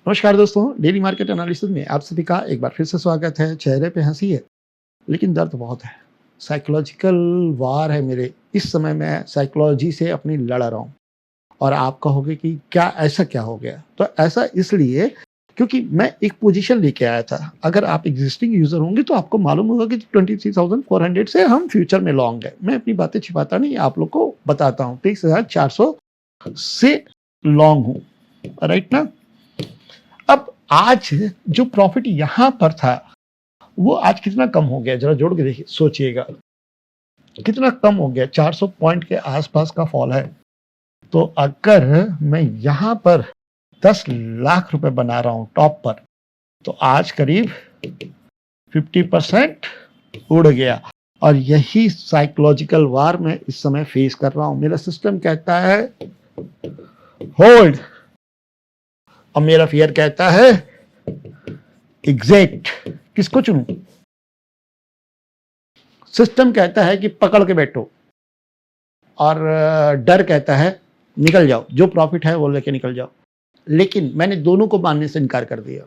नमस्कार दोस्तों, daily market analysis में आप सभी का एक बार फिर से स्वागत है। चेहरे पे हंसी है लेकिन दर्द बहुत है। साइकोलॉजिकल वार है मेरे। इस समय मैं साइकोलॉजी से अपनी लड़ रहा हूँ और आप कहोगे कि क्या ऐसा क्या हो गया? तो ऐसा इसलिए क्योंकि मैं एक पोजीशन लेके आया था। अगर आप एग्जिस्टिंग यूजर होंगे तो आपको मालूम होगा कि 23,400 से हम फ्यूचर में लॉन्ग है। मैं अपनी बातें छिपाता नहीं, आप लोग को बताता हूँ। 23,400 से लॉन्ग हूँ, राइट ना। अब आज जो प्रॉफिट यहां पर था वो आज कितना कम हो गया, जरा जोड़ के देखिए, सोचिएगा कितना कम हो गया। 400 पॉइंट के आसपास का फॉल है। तो अगर मैं यहां पर 10 लाख रुपए बना रहा हूं टॉप पर, तो आज करीब 50% उड़ गया। और यही साइकोलॉजिकल वार मैं इस समय फेस कर रहा हूं। मेरा सिस्टम कहता है होल्ड और मेरा फियर कहता है एग्जिट। किसको चुनूं? सिस्टम कहता है कि पकड़ के बैठो और डर कहता है निकल जाओ, जो प्रॉफिट है वो लेके निकल जाओ। लेकिन मैंने दोनों को मानने से इनकार कर दिया,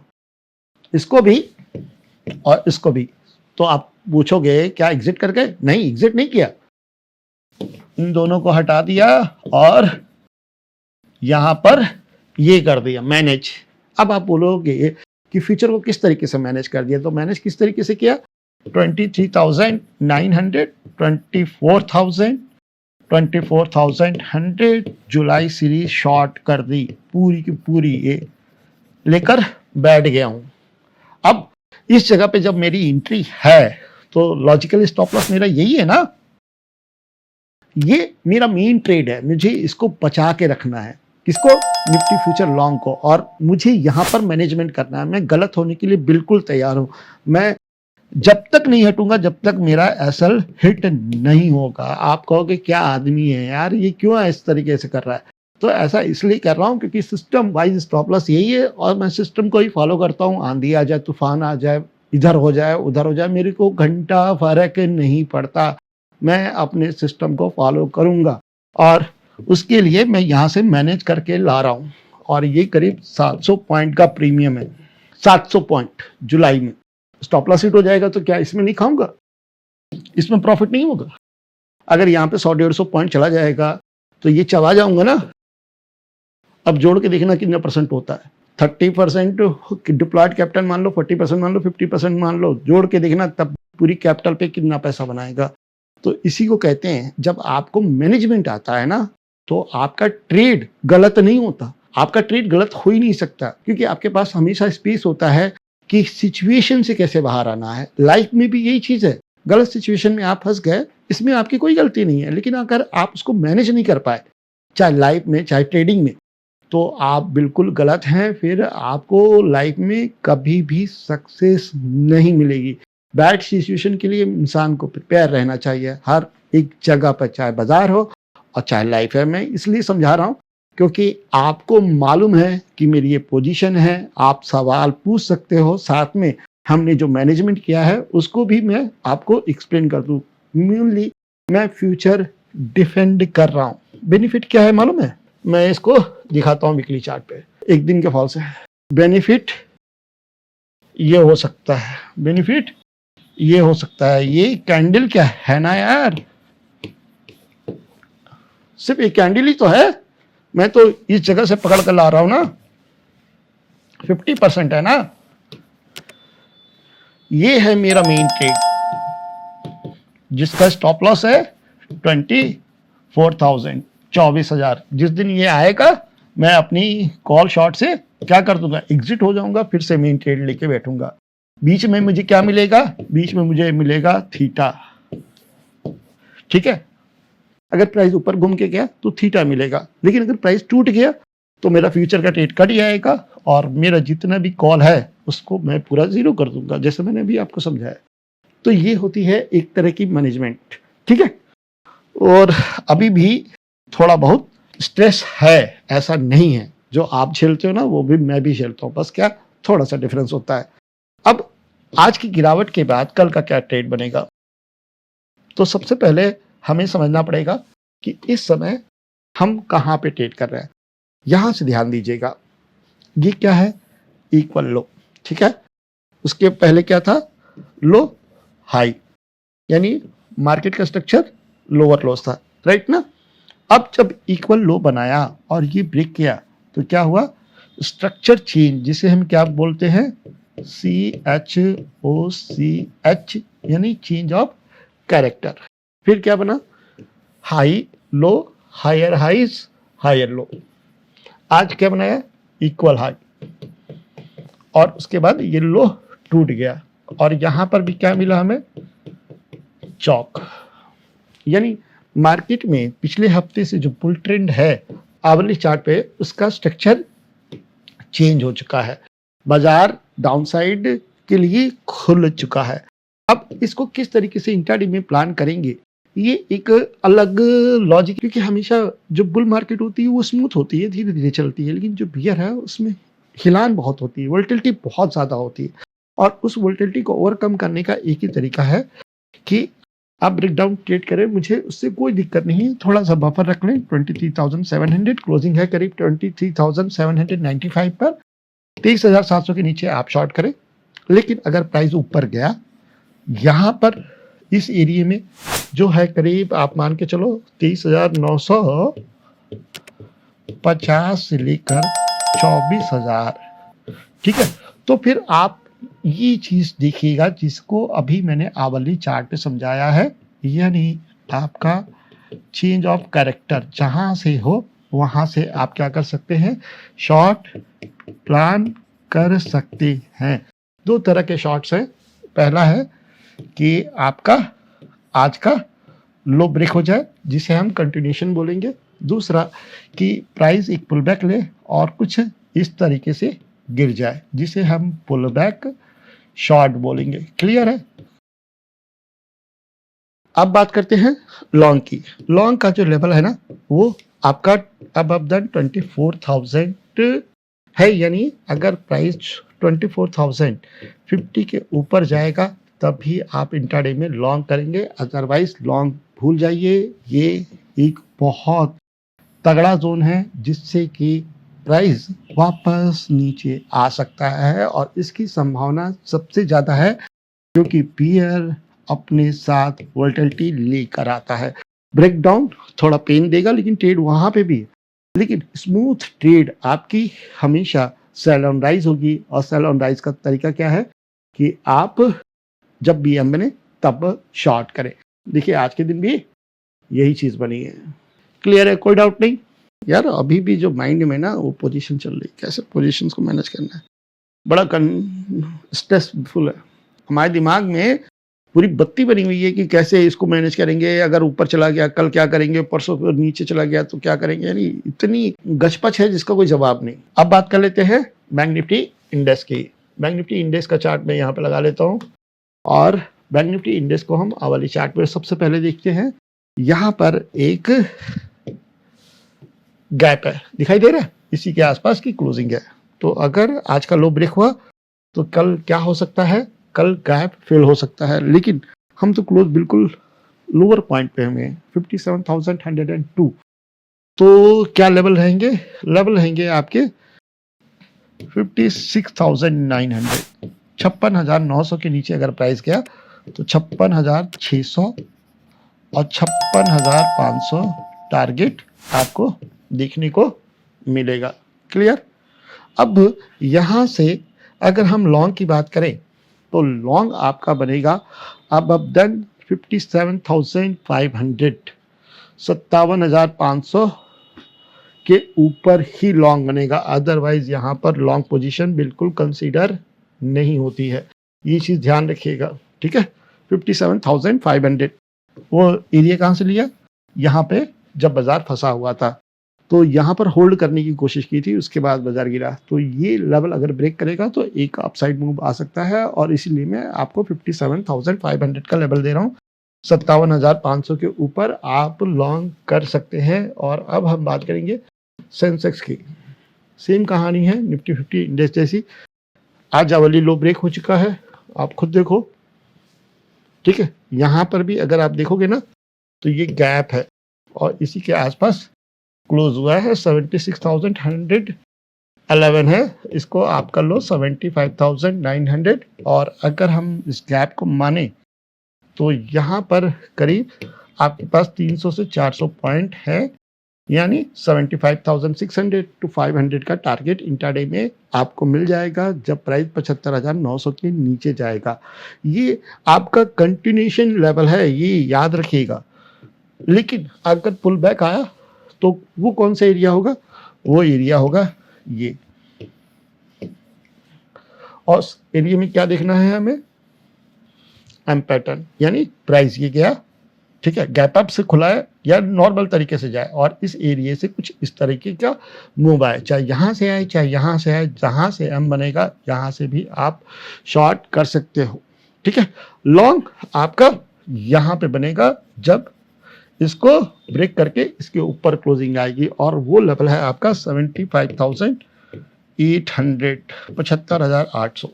इसको भी और इसको भी। तो आप पूछोगे क्या एग्जिट कर गए? नहीं, एग्जिट नहीं किया, इन दोनों को हटा दिया और यहां पर ये कर दिया मैनेज। अब आप बोलोगे कि फ्यूचर को किस तरीके से मैनेज कर दिया, तो मैनेज किस तरीके से किया? 23,900, 24,000, 24,100 जुलाई सीरीज शॉर्ट कर दी पूरी की पूरी, ये लेकर बैठ गया हूं। अब इस जगह पे जब मेरी एंट्री है तो लॉजिकल स्टॉप लॉस मेरा यही है ना। ये मेरा मेन ट्रेड है, मुझे इसको बचा के रखना है। किसको? निफ्टी फ्यूचर लॉन्ग को। और मुझे यहां पर मैनेजमेंट करना है। मैं गलत होने के लिए बिल्कुल तैयार हूं। मैं जब तक नहीं हटूंगा जब तक मेरा एसएल हिट नहीं होगा। आप कहोगे क्या आदमी है यार, ये क्यों इस तरीके से कर रहा है? तो ऐसा इसलिए कर रहा हूं क्योंकि सिस्टम वाइज स्टॉप लॉस यही है और मैं सिस्टम को ही फॉलो करता हूं। आंधी आ जाए, तूफान आ जाए, इधर हो जाए उधर हो जाए, मेरे को घंटा फर्क नहीं पड़ता। मैं अपने सिस्टम को फॉलो करूंगा और उसके लिए मैं यहां से मैनेज करके ला रहा हूं। और ये करीब 700 पॉइंट का प्रीमियम है। 700 पॉइंट जुलाई में स्टॉप लॉस हिट हो जाएगा तो क्या इसमें नहीं खाऊंगा? इसमें प्रॉफिट नहीं होगा? अगर यहाँ पे 100-150 पॉइंट चला जाएगा तो ये चला जाऊंगा ना। अब जोड़ के देखना कितना परसेंट होता है। 30% डिप्लॉयड कैपिटल मान लो, 40% मान लो, 50% मान लो, जोड़ के देखना तब पूरी कैपिटल पे कितना पैसा बनाएगा। तो इसी को कहते हैं, जब आपको मैनेजमेंट आता है ना तो आपका ट्रेड गलत नहीं होता। आपका ट्रेड गलत हो ही नहीं सकता क्योंकि आपके पास हमेशा स्पेस होता है कि सिचुएशन से कैसे बाहर आना है। लाइफ में भी यही चीज है। गलत सिचुएशन में आप फंस गए, इसमें आपकी कोई गलती नहीं है, लेकिन अगर आप उसको मैनेज नहीं कर पाए, चाहे लाइफ में चाहे ट्रेडिंग में, तो आप बिल्कुल गलत हैं। फिर आपको लाइफ में कभी भी सक्सेस नहीं मिलेगी। बैड सिचुएशन के लिए इंसान को प्रिपेयर रहना चाहिए हर एक जगह पर, चाहे बाजार हो और चाहे लाइफ है। मैं इसलिए समझा रहा हूं क्योंकि आपको मालूम है कि मेरी ये पोजीशन है। आप सवाल पूछ सकते हो, साथ में हमने जो मैनेजमेंट किया है उसको भी मैं आपको एक्सप्लेन कर दूं। मेनली मैं फ्यूचर डिफेंड कर रहा हूं। बेनिफिट क्या है मालूम है? मैं इसको दिखाता हूं वीकली चार्ट पे, एक दिन के फॉल से। बेनिफिट ये हो सकता है, बेनिफिट ये हो सकता है। ये कैंडल क्या है ना यार, सिर्फ एक कैंडल ही तो है। मैं तो इस जगह से पकड़ कर ला रहा हूं ना। 50% है ना। ये है मेरा मेन ट्रेड जिसका स्टॉप लॉस है 24,000, 24,000। जिस दिन ये आएगा मैं अपनी कॉल शॉर्ट से क्या कर दूंगा, एग्जिट हो जाऊंगा, फिर से मेन ट्रेड लेके बैठूंगा। बीच में मुझे क्या मिलेगा? बीच में मुझे मिलेगा थीटा। ठीक है, अगर प्राइस ऊपर घूम के गया तो थीटा मिलेगा, लेकिन अगर प्राइस टूट गया तो मेरा फ्यूचर का ट्रेड कट जाएगा और मेरा जितना भी कॉल है उसको मैं पूरा जीरो कर दूंगा, जैसे मैंने अभी आपको समझाया। तो ये होती है एक तरह की मैनेजमेंट। ठीक है, और अभी भी थोड़ा बहुत स्ट्रेस है, ऐसा नहीं है। जो आप झेलते हो ना वो भी मैं भी झेलता हूँ, बस क्या थोड़ा सा डिफरेंस होता है। अब आज की गिरावट के बाद कल का क्या ट्रेड बनेगा? तो सबसे पहले हमें समझना पड़ेगा कि इस समय हम कहां पे ट्रेड कर रहे हैं। यहां से ध्यान दीजिएगा, ये क्या है? इक्वल लो, ठीक है। उसके पहले क्या था, लो हाई, यानी मार्केट का स्ट्रक्चर लोअर लोस था, राइट ना। अब जब इक्वल लो बनाया और ये ब्रेक किया तो क्या हुआ, स्ट्रक्चर चेंज, जिसे हम क्या बोलते हैं, CHOCH, यानी चेंज ऑफ कैरेक्टर। फिर क्या बना, high low, higher highs, higher low. आज क्या बनाया, इक्वल हाई, और उसके बाद ये लो टूट गया, और यहां पर भी क्या मिला हमें, चौक। यानी मार्केट में पिछले हफ्ते से जो बुल ट्रेंड है आवली चार्ट पे, उसका स्ट्रक्चर चेंज हो चुका है, बाजार डाउनसाइड के लिए खुल चुका है। अब इसको किस तरीके से इंट्राडे में प्लान करेंगे, ये एक अलग लॉजिक, क्योंकि हमेशा जो बुल मार्केट होती है वो स्मूथ होती है, धीरे धीरे चलती है, लेकिन जो बियर है उसमें हिलान बहुत होती है, वोलेटिलिटी बहुत ज्यादा होती है। और उस वोलेटिलिटी को ओवरकम करने का एक ही तरीका है कि आप ब्रेकडाउन ट्रेड करें, मुझे उससे कोई दिक्कत नहीं है, थोड़ा सा बफर रख लें। 23,700 क्लोजिंग है करीब 23,795 पर, 23,700 के नीचे आप शॉर्ट करें। लेकिन अगर प्राइस ऊपर गया, यहां पर इस एरिया में जो है करीब आप मान के चलो 23,950 से लेकर 24,000, ठीक है। तो फिर आप ये चीज देखिएगा जिसको अभी मैंने आवली चार्ट पे समझाया है, यानी आपका चेंज ऑफ कैरेक्टर जहां से हो वहां से आप क्या कर सकते हैं, शॉर्ट प्लान कर सकते हैं। दो तरह के शॉर्ट्स हैं, पहला है कि आपका आज का लो ब्रेक हो जाए जिसे हम कंटिन्यूशन बोलेंगे, दूसरा कि प्राइस एक पुल बैक ले और कुछ इस तरीके से गिर जाए जिसे हम पुल बैक शॉर्ट बोलेंगे। क्लियर है। अब बात करते हैं लॉन्ग की। लॉन्ग का जो लेवल है ना, वो आपका अब देन 24,000 है, यानी अगर प्राइस 24,050 के ऊपर जाएगा तभी आप इंट्राडे में लॉन्ग करेंगे, अदरवाइज लॉन्ग भूल जाइए। ये एक बहुत तगड़ा जोन है जिससे कि प्राइस वापस नीचे आ सकता है, और इसकी संभावना सबसे ज्यादा है क्योंकि बियर अपने साथ वोलेटिलिटी लेकर आता है। ब्रेकडाउन थोड़ा पेन देगा, लेकिन ट्रेड वहां पे भी है। लेकिन स्मूथ ट्रेड आपकी हमेशा सेल ऑन राइज होगी, और सेल ऑन राइज का तरीका क्या है कि आप जब BM बने तब शॉर्ट करें। देखिए आज के दिन भी यही चीज बनी है। क्लियर है, कोई डाउट नहीं यार। अभी भी जो माइंड में ना वो पोजीशन चल रही है, कैसे पोजीशंस को मैनेज करना है, बड़ा स्ट्रेसफुल है। हमारे दिमाग में पूरी बत्ती बनी हुई है कि कैसे इसको मैनेज करेंगे, अगर ऊपर चला गया कल क्या करेंगे, परसों नीचे चला गया तो क्या करेंगे, यानी इतनी गचपच है जिसका कोई जवाब नहीं। अब बात कर लेते हैं बैंक निफ्टी इंडेक्स की। बैंक निफ्टी इंडेक्स का चार्ट मैं यहाँ पे लगा लेता हूँ, और बैंक निफ्टी इंडेक्स को हम वाली चार्ट पे सबसे पहले देखते हैं। यहाँ पर एक गैप है, दिखाई दे रहा है, इसी के आसपास की क्लोजिंग है। तो अगर आज का लो ब्रेक हुआ तो कल क्या हो सकता है, कल गैप फिल हो सकता है, लेकिन हम तो क्लोज बिल्कुल लोअर पॉइंट पे हमें 57,102। तो क्या लेवल रहेंगे, लेवल रहेंगे आपके 56,900, 56,900 के नीचे अगर प्राइस गया तो 56,600 और 56,500 टारगेट आपको देखने को मिलेगा। क्लियर। अब यहां से अगर हम लॉन्ग की बात करें तो लॉन्ग आपका बनेगा अब देन 57,500, 57,500 के ऊपर ही लॉन्ग बनेगा, अदरवाइज यहां पर लॉन्ग पोजीशन बिल्कुल कंसीडर नहीं होती है। ये चीज ध्यान रखिएगा, ठीक है। 57,500 वो एरिया कहां से लिया, यहाँ पे जब बाजार फंसा हुआ था तो यहाँ पर होल्ड करने की कोशिश की थी, उसके बाद बाजार गिरा। तो ये लेवल अगर ब्रेक करेगा तो एक अपसाइड मूव आ सकता है, और इसीलिए मैं आपको 57,500 का लेवल दे रहा हूँ। 57,500 के ऊपर आप लॉन्ग कर सकते हैं। और अब हम बात करेंगे सेंसेक्स की। सेम कहानी है निफ्टी 50 इंडेक्स जैसी। आज आवली लो ब्रेक हो चुका है, आप खुद देखो, ठीक है। यहाँ पर भी अगर आप देखोगे ना तो ये गैप है, और इसी के आसपास क्लोज हुआ है 76,100 11 है, इसको आप कर लो 75,900 और अगर हम इस गैप को माने तो यहाँ पर करीब आपके पास 300 से 400 पॉइंट है, यानी 75,600 टू 500 का टारगेट इंट्राडे में आपको मिल जाएगा जब प्राइस 75,900 के नीचे जाएगा। ये आपका कंटिन्यूएशन लेवल है, ये याद रखिएगा। लेकिन अगर पुल बैक आया तो वो कौन सा एरिया होगा? वो एरिया होगा ये, और एरिया में क्या देखना है हमें? एम पैटर्न, यानी प्राइस ये गया, ठीक है, गैप अप से खुला है या नॉर्मल तरीके से जाए और इस एरिया से कुछ इस तरीके का मूव आए, चाहे यहाँ से आए चाहे यहाँ से आए, जहाँ से एम बनेगा यहाँ से भी आप शॉर्ट कर सकते हो, ठीक है। लॉन्ग आपका यहाँ पे बनेगा जब इसको ब्रेक करके इसके ऊपर क्लोजिंग आएगी और वो लेवल है आपका 75,800, 75,800,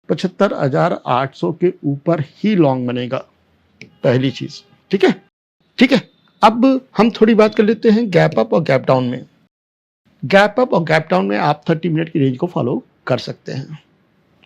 75,800 के ऊपर ही लॉन्ग बनेगा, पहली चीज, ठीक है। ठीक है, अब हम थोड़ी बात कर लेते हैं गैप अप और गैप डाउन में। गैप अप और गैप डाउन में आप 30 मिनट की रेंज को फॉलो कर सकते हैं,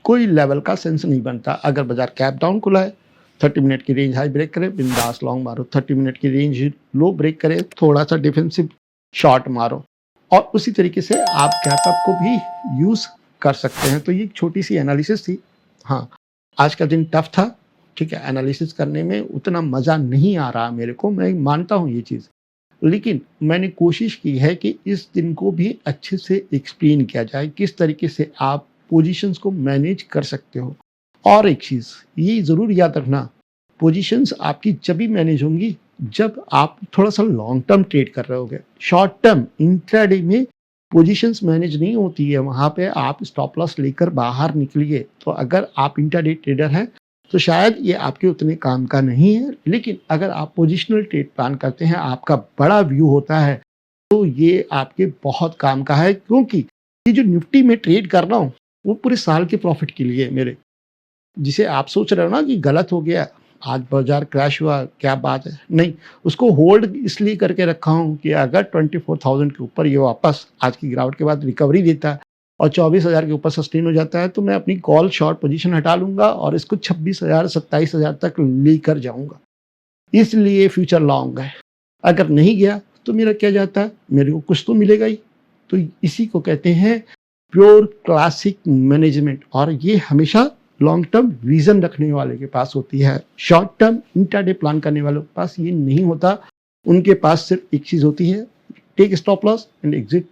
कोई लेवल का सेंस नहीं बनता। अगर बाजार गैप डाउन खुला है, 30 मिनट की रेंज हाई ब्रेक करे, बिंदास लॉन्ग मारो, 30 मिनट की रेंज लो ब्रेक करे, थोड़ा सा डिफेंसिव शॉर्ट मारो, और उसी तरीके से आप गैप अप को भी यूज कर सकते हैं। तो ये छोटी सी एनालिसिस थी। हाँ, आज का दिन टफ था, ठीक है, एनालिसिस करने में उतना मज़ा नहीं आ रहा मेरे को, मैं मानता हूँ ये चीज़, लेकिन मैंने कोशिश की है कि इस दिन को भी अच्छे से एक्सप्लेन किया जाए, किस तरीके से आप पोजीशंस को मैनेज कर सकते हो। और एक चीज़ ये ज़रूर याद रखना, पोजीशंस आपकी जब भी मैनेज होंगी जब आप थोड़ा सा लॉन्ग टर्म ट्रेड कर रहे होगे। शॉर्ट टर्म इंट्राडे में पोजीशंस मैनेज नहीं होती है, वहाँ पे आप स्टॉप लॉस लेकर बाहर निकलिए। तो अगर आप इंट्राडे ट्रेडर हैं तो शायद ये आपके उतने काम का नहीं है, लेकिन अगर आप पोजिशनल ट्रेड प्लान करते हैं, आपका बड़ा व्यू होता है, तो ये आपके बहुत काम का है। क्योंकि ये जो निफ्टी में ट्रेड कर रहा हूँ वो पूरे साल के प्रॉफिट के लिए मेरे, जिसे आप सोच रहे हो ना कि गलत हो गया, आज बाजार क्रैश हुआ, क्या बात है, नहीं, उसको होल्ड इसलिए करके रखा हूँ कि अगर 24,000 के ऊपर ये वापस आज की गिरावट के बाद रिकवरी देता है और 24,000 के ऊपर सस्टेन हो जाता है, तो मैं अपनी कॉल शॉर्ट पोजीशन हटा लूंगा और इसको 26,000 27,000 तक लेकर जाऊंगा। इसलिए फ्यूचर लॉन्ग है। अगर नहीं गया तो मेरा क्या जाता है, मेरे को कुछ तो मिलेगा ही। तो इसी को कहते हैं प्योर क्लासिक मैनेजमेंट, और ये हमेशा लॉन्ग टर्म विजन रखने वाले के पास होती है। शॉर्ट टर्म इंट्राडे प्लान करने वालों के पास ये नहीं होता। उनके पास सिर्फ एक चीज होती है, take stop loss and exit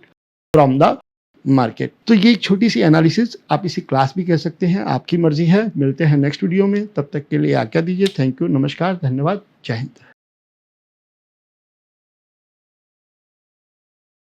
from the market. तो ये एक छोटी सी एनालिसिस, आप इसी क्लास भी कह सकते हैं, आपकी मर्जी है। मिलते हैं नेक्स्ट वीडियो में, तब तक के लिए आज्ञा दीजिए। थैंक यू, नमस्कार, धन्यवाद, जय हिंद।